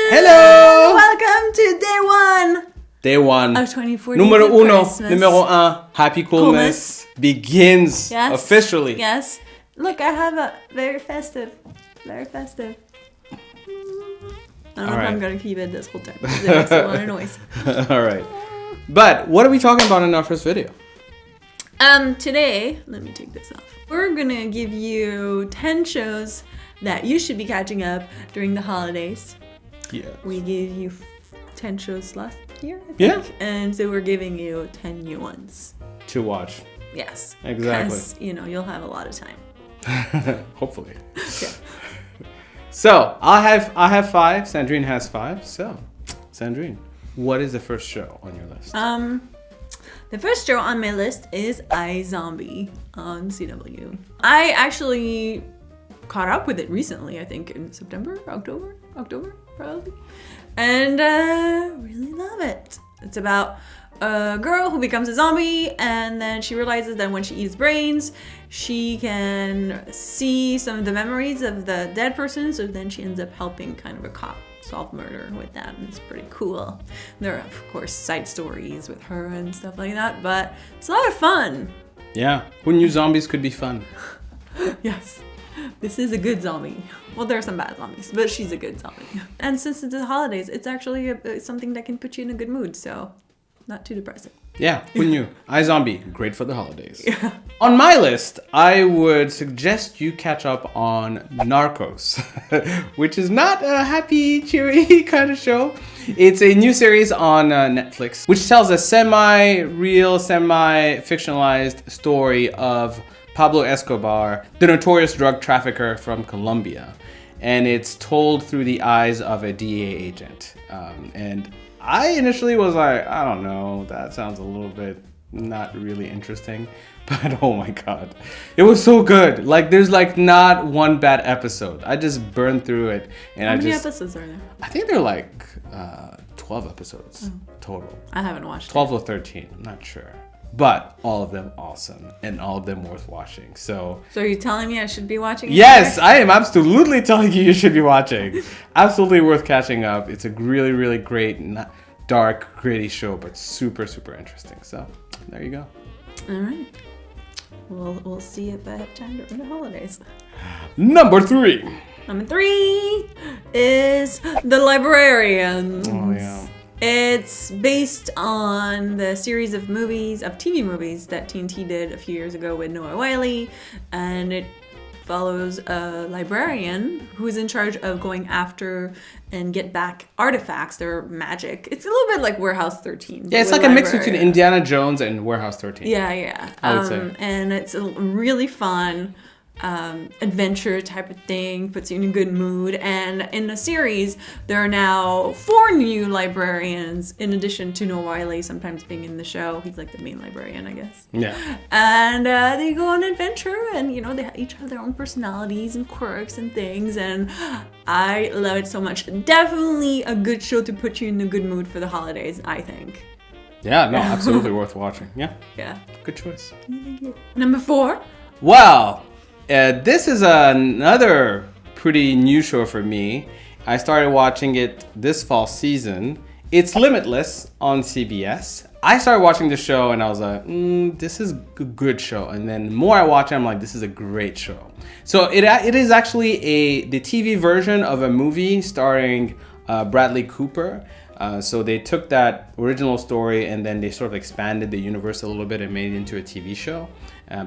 Hello! Welcome to day one of 2040. Numero uno, numero un, HappyCoolmas begins officially. Yes. Look, I have a very festive. I don't know if I'm going to keep it this whole time because it makes a lot of noise. All right. But what are we talking about in our first video? Today, let me take this off. We're going to give you 10 shows that you should be catching up during the holidays. Yeah. We gave you 10 shows last year, I think. Yeah. And so we're giving you 10 new ones. To watch. Yes. Exactly. Because, you'll have a lot of time. Hopefully. Yeah. So, I have 5. Sandrine has 5. So, Sandrine, what is the first show on your list? The first show on my list is iZombie on CW. I actually caught up with it recently, I think in October probably. And really love it. It's about a girl who becomes a zombie, and then she realizes that when she eats brains, she can see some of the memories of the dead person, so then she ends up helping kind of a cop solve murder with that, and it's pretty cool. There are, of course, side stories with her and stuff like that, but it's a lot of fun. Yeah, who knew zombies could be fun? Yes. This is a good zombie. Well, there are some bad zombies, but she's a good zombie. And since it's the holidays, it's actually something that can put you in a good mood, so not too depressing. Yeah, who knew? iZombie, great for the holidays. Yeah. On my list, I would suggest you catch up on Narcos, which is not a happy, cheery kind of show. It's a new series on Netflix, which tells a semi-real, semi-fictionalized story of Pablo Escobar, the notorious drug trafficker from Colombia. And it's told through the eyes of a DEA agent. And I initially was like, I don't know, that sounds a little bit not really interesting. But oh my God, it was so good. Like, there's like not one bad episode. I just burned through it. And How many episodes are there? I think they're like 12 episodes total. I haven't watched 12 or 13, I'm not sure. But all of them awesome and all of them worth watching. So are you telling me I should be watching it? Yes, I am absolutely telling you should be watching. Absolutely worth catching up. It's a really, really great, dark, gritty show, but super, super interesting. So there you go. All right. We'll see if I have time during the holidays. Number 3. Number 3 is The Librarian. Oh, yeah. It's based on the series of TV movies that TNT did a few years ago with Noah Wyle, and it follows a librarian who is in charge of going after and get back artifacts. They're magic. It's a little bit like Warehouse 13. Yeah, it's like a mix between Indiana Jones and Warehouse 13. Yeah. I would say. And it's a really fun adventure type of thing, puts you in a good mood. And in the series, there are now 4 new librarians in addition to Noah Wyle sometimes being in the show. He's like the main librarian, I guess. Yeah. And they go on an adventure, and they each have their own personalities and quirks and things, and I love it so much. Definitely a good show to put you in a good mood for the holidays, I think. Yeah, no, absolutely worth watching. Yeah. Good choice. Thank you. Number 4. Well, this is another pretty new show for me. I started watching it this fall season. It's Limitless on CBS. I started watching the show and I was like, this is a good show. And then the more I watch it, I'm like, this is a great show. So it is actually the TV version of a movie starring Bradley Cooper. So they took that original story and then they sort of expanded the universe a little bit and made it into a TV show.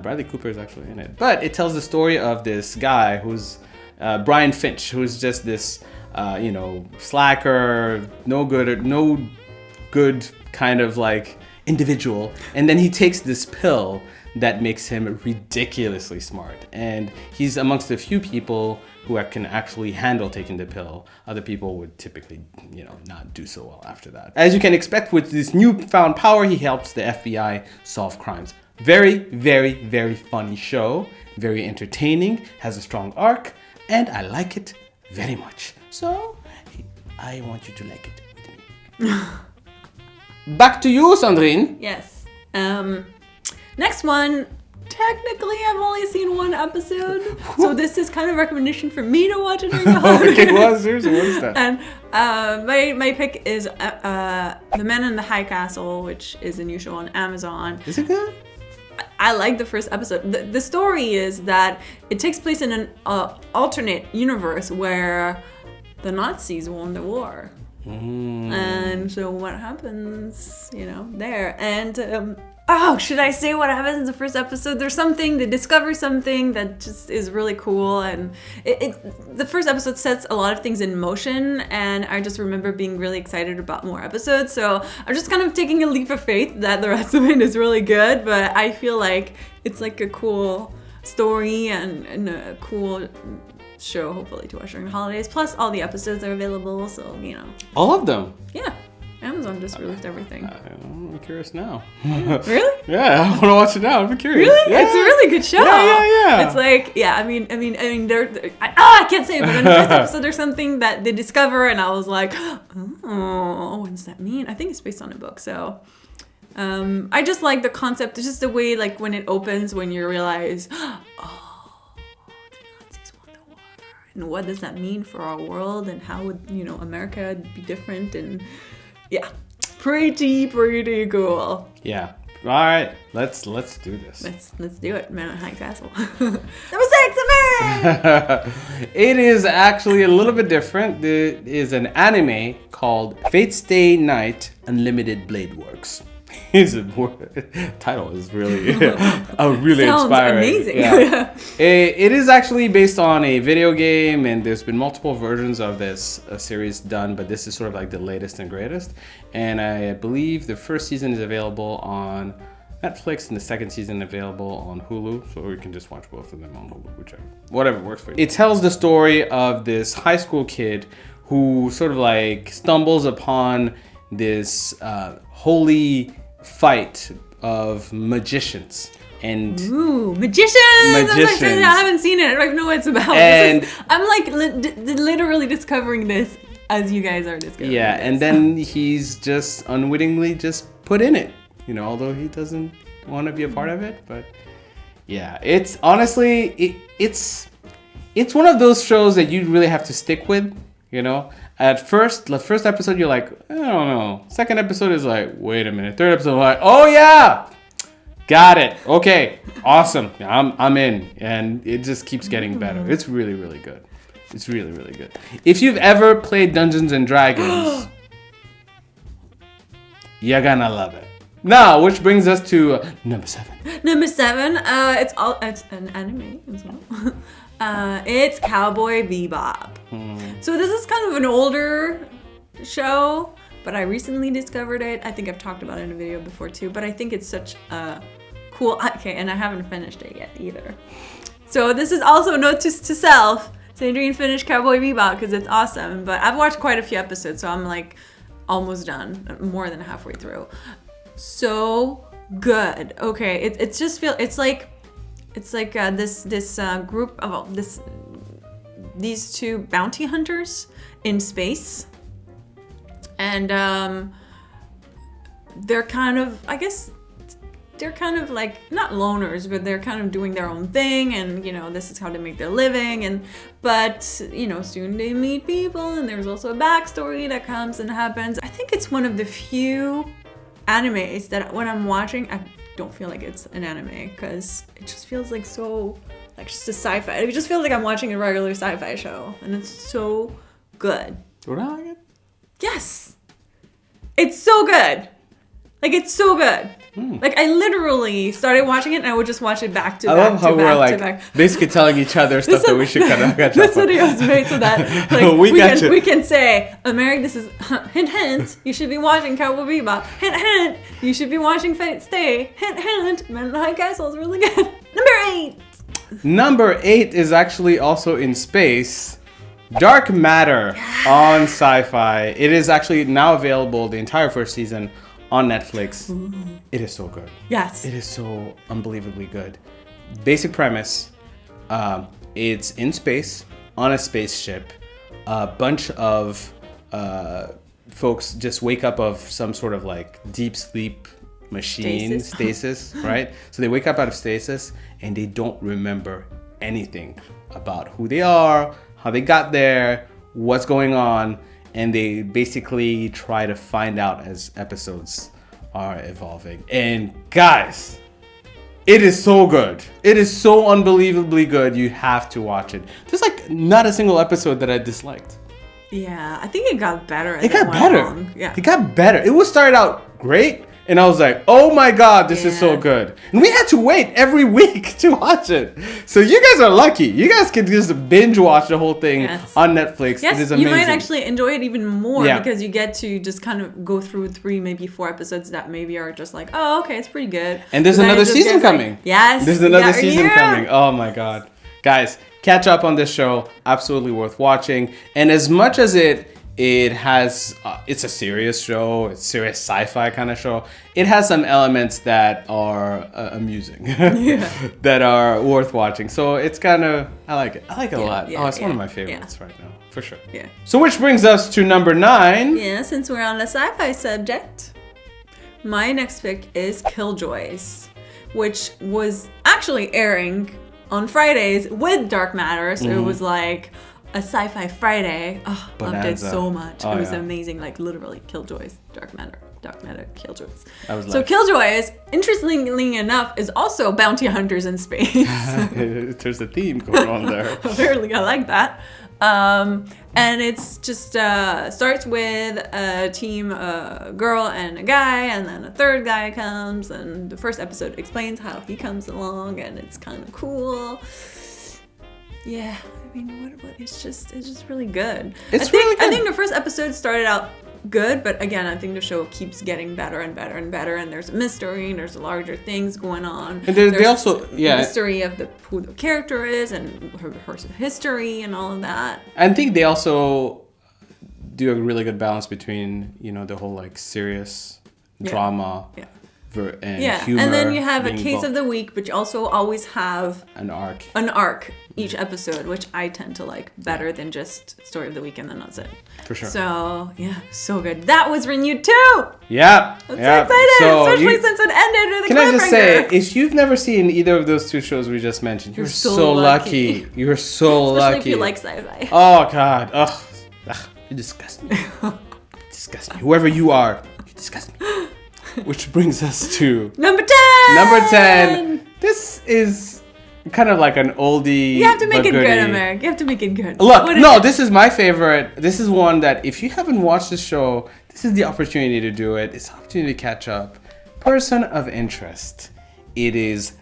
Bradley Cooper is actually in it. But it tells the story of this guy who's Brian Finch, who's just this, slacker, no good kind of like individual. And then he takes this pill that makes him ridiculously smart. And he's amongst a few people who can actually handle taking the pill. Other people would typically, not do so well after that. As you can expect, with this newfound power, he helps the FBI solve crimes. Very, very, very funny show. Very entertaining, has a strong arc, and I like it very much. So, I want you to like it with me. Back to you, Sandrine. Yes. Next one technically I've only seen one episode, so this is kind of a recommendation for me to watch it during the holidays. Okay, well, seriously, what is that? And my pick is The Man in the High Castle, which is a new show on Amazon. Is it good? I like the first episode. The story is that it takes place in an alternate universe where the Nazis won the war. And so what happens, there. And, should I say what happens in the first episode? There's something, they discover something that just is really cool. And the first episode sets a lot of things in motion. And I just remember being really excited about more episodes. So I'm just kind of taking a leap of faith that the rest of it is really good. But I feel like it's like a cool story and a cool show, hopefully, to watch during the holidays. Plus, all the episodes are available, so, All of them? Yeah. Amazon just released everything. I'm curious now. Really? Yeah, I want to watch it now. I'm curious. Really? Yeah. It's a really good show. Yeah. It's like, I mean, I can't say it, but in the first episode, there's something that they discover, and I was like, oh, what does that mean? I think it's based on a book, so... I just like the concept. It's just the way, like, when it opens, when you realize, and what does that mean for our world, and how would America be different? And pretty cool. Yeah. All right, let's do this. Let's do it. Man in High Castle. Number 6, Americ. It is actually a little bit different. There is an anime called Fate Stay Night Unlimited Blade Works. Title is really really Sounds inspiring. Amazing. Yeah. It is actually based on a video game, and there's been multiple versions of this series done, but this is sort of like the latest and greatest. And I believe the first season is available on Netflix and the second season available on Hulu, so you can just watch both of them on Hulu, whatever works for you. It tells the story of this high school kid who sort of like stumbles upon this holy fight of magicians. And magicians! I haven't seen it. I don't even know what it's about. And I'm like literally discovering this as you guys are discovering this. And then he's just unwittingly just put in it, although he doesn't want to be a part of it. But yeah, it's honestly, it's one of those shows that you really have to stick with, At first, the first episode, you're like, I don't know. Second episode is like, wait a minute. Third episode, like, oh yeah, got it. Okay, awesome. I'm in, and it just keeps getting better. It's really, really good. It's really, really good. If you've ever played Dungeons and Dragons, you're gonna love it. Now, which brings us to number 7. Number 7, it's an anime as well. It's Cowboy Bebop. So this is kind of an older show, but I recently discovered it. I think I've talked about it in a video before too, but I think it's such a cool... Okay, and I haven't finished it yet either. So this is also a note to self. Sandrine finished Cowboy Bebop because it's awesome, but I've watched quite a few episodes, so I'm like almost done, more than halfway through. So good. Okay, it's just feel... It's like this group of these two bounty hunters in space, and they're kind of, I guess, they're kind of like not loners, but they're kind of doing their own thing, and this is how they make their living. But soon they meet people, and there's also a backstory that comes and happens. I think it's one of the few animes that when I'm watching, I don't feel like it's an anime, because it just feels like so, like just a sci-fi. It just feels like I'm watching a regular sci-fi show, and it's so good. Would I like it? Yes! It's so good! Like, it's so good. Like, I literally started watching it, and I would just watch it back to back. I love how we're like basically telling each other stuff that we should kind of catch up on. This video is made so that like, we can say, Americ, this is hint hint, you should be watching Cowboy Bebop. Hint hint, you should be watching Fate Stay. Hint hint, Man in the High Castle is really good. Number 8. Number 8 is actually also in space. Dark Matter on Sci-Fi. It is actually now available, the entire first season, on Netflix. It is so good. Yes. It is so unbelievably good. Basic premise, it's in space, on a spaceship. A bunch of folks just wake up of some sort of like deep sleep machine stasis, right? So they wake up out of stasis and they don't remember anything about who they are, how they got there, what's going on, and they basically try to find out as episodes are evolving. And guys, it is so good. It is so unbelievably good. You have to watch it. There's like not a single episode that I disliked. Yeah, I think it got better. It got better. Yeah, it got better. It was started out great, and I was like, "Oh my god, this is so good!" And we had to wait every week to watch it. So you guys are lucky. You guys can just binge watch the whole thing on Netflix. Yes, it is amazing. You might actually enjoy it even more because you get to just kind of go through 3, maybe 4 episodes that maybe are just like, "Oh, okay, it's pretty good." And there's another season coming. Yes, there's another season coming. Oh my god, guys, catch up on this show. Absolutely worth watching. And as much as it has it's a serious show, it's serious sci-fi kind of show, it has some elements that are amusing, that are worth watching. So it's kind of, I like it a lot. It's one of my favorites right now, for sure. So which brings us to number 9. Since we're on the sci-fi subject, my next pick is Killjoys, which was actually airing on Fridays with Dark Matter. So it was like a sci-fi Friday. Oh, loved it so much. It was amazing. Like literally Killjoys, Dark Matter, Killjoys. So Killjoys, interestingly enough, is also bounty hunters in space. There's a theme going on there. Apparently, I like that. And it's just starts with a team, a girl and a guy, and then a third guy comes, and the first episode explains how he comes along, and it's kind of cool. Yeah, I mean, what it's just really good. I think the first episode started out good, but again, I think the show keeps getting better and better and better, and there's a mystery, and there's larger things going on. And they also mystery of who the character is and her history and all of that. I think they also do a really good balance between the whole like serious drama. And humor, and then you have a case of the week, but you also always have an arc each episode, which I tend to like better than just story of the week and then that's it. For sure. So so good. That was renewed too. Yeah, I'm so excited, especially since it ended with a cliffhanger. Can I just say, if you've never seen either of those 2 shows we just mentioned, you're so lucky. You're so lucky. Especially if you like sci-fi. Oh god, you disgust me. Disgust me. Whoever you are, you disgust me. Which brings us to number 10. Number 10. This is kind of like an oldie. You have to make it good, Americ. You have to make it good. Look, this is my favorite. This is one that if you haven't watched the show, this is the opportunity to do it. It's an opportunity to catch up. Person of Interest. It is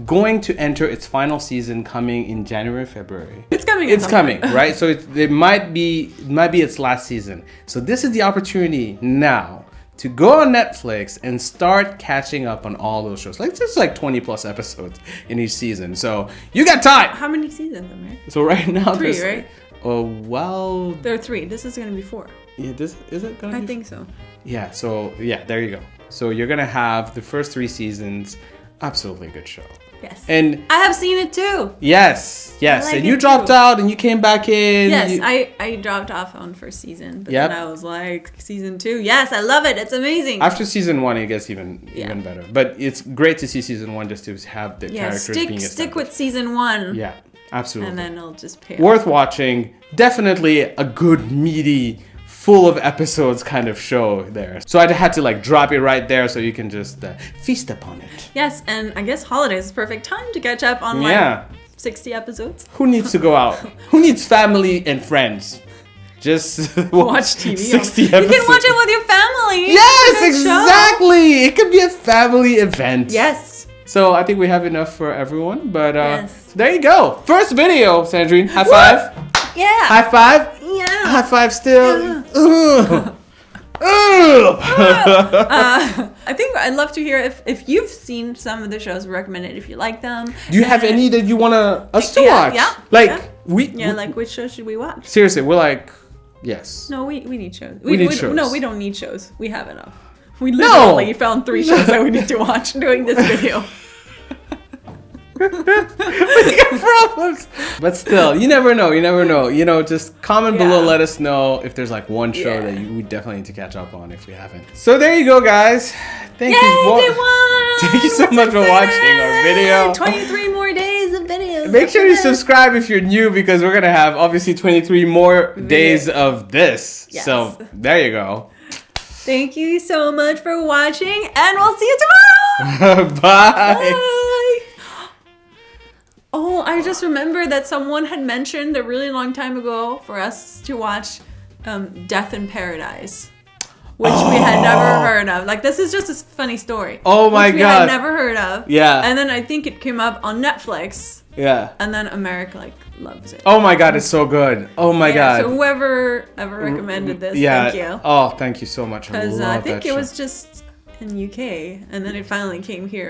going to enter its final season coming in January, February. It's coming. It's coming, right? So it might be its last season. So this is the opportunity now to go on Netflix and start catching up on all those shows. Like there's like 20 plus episodes in each season. So you got time. How many seasons, Americ? So right now 3, right? Oh, well. There are 3. This is going to be 4. Yeah, is it going to be? I think so. Yeah, so there you go. So you're going to have the first 3 seasons. Absolutely good show. Yes. And I have seen it too. Yes. Like and you dropped out and you came back in. Yes, I dropped off on first season, but then I was like, season 2. Yes, I love it. It's amazing. After season 1, it gets even better. But it's great to see season 1 just to have the characters being established. Stick with season 1. Yeah, absolutely. And then it'll just pay worth watching. Definitely a good, meaty, full of episodes kind of show there. So I had to like drop it right there so you can just feast upon it. Yes, and I guess holidays is perfect time to catch up on like 60 episodes. Who needs to go out? Who needs family and friends? Just watch TV. 60 episodes. You can watch it with your family. Yes, exactly. It could be a family event. Yes. So I think we have enough for everyone. But so there you go. First video, Sandrine. High five. Yeah. High five. Yeah. High five still. Yeah. I think I'd love to hear if you've seen some of the shows, recommend it if you like them. Do you have any that you want us to watch? Yeah. Like like which show should we watch? Seriously, we're like, yes. No, we need shows. We need shows. No, we don't need shows. We have enough. We literally found 3 shows that we need to watch doing this video. We got problems. But still, you never know. You never know. You know, just comment below. Yeah. Let us know if there's like one show Yeah. that we definitely need to catch up on if we haven't. So there you go, guys. Thank Yay, you. they won! Thank you so We're much for excited! watching our video. 23 more days of videos. Make sure after you this. subscribe if you're new because we're gonna have obviously 23 more days of this. Yes. So there you go. Thank you so much for watching, and we'll see you tomorrow. Bye. Bye. Oh, I just remembered that someone had mentioned a really long time ago for us to watch Death in Paradise, which we had never heard of. Like, this is just a funny story. Oh my which we God. had never heard of. Yeah. And then I think it came up on Netflix, Yeah. and then Americ like loves it. Oh my God, it's so good. Oh my God. So whoever ever recommended this, Yeah. thank you. Oh, thank you so much. Because love I think that it show. was just in UK, and then it finally came here.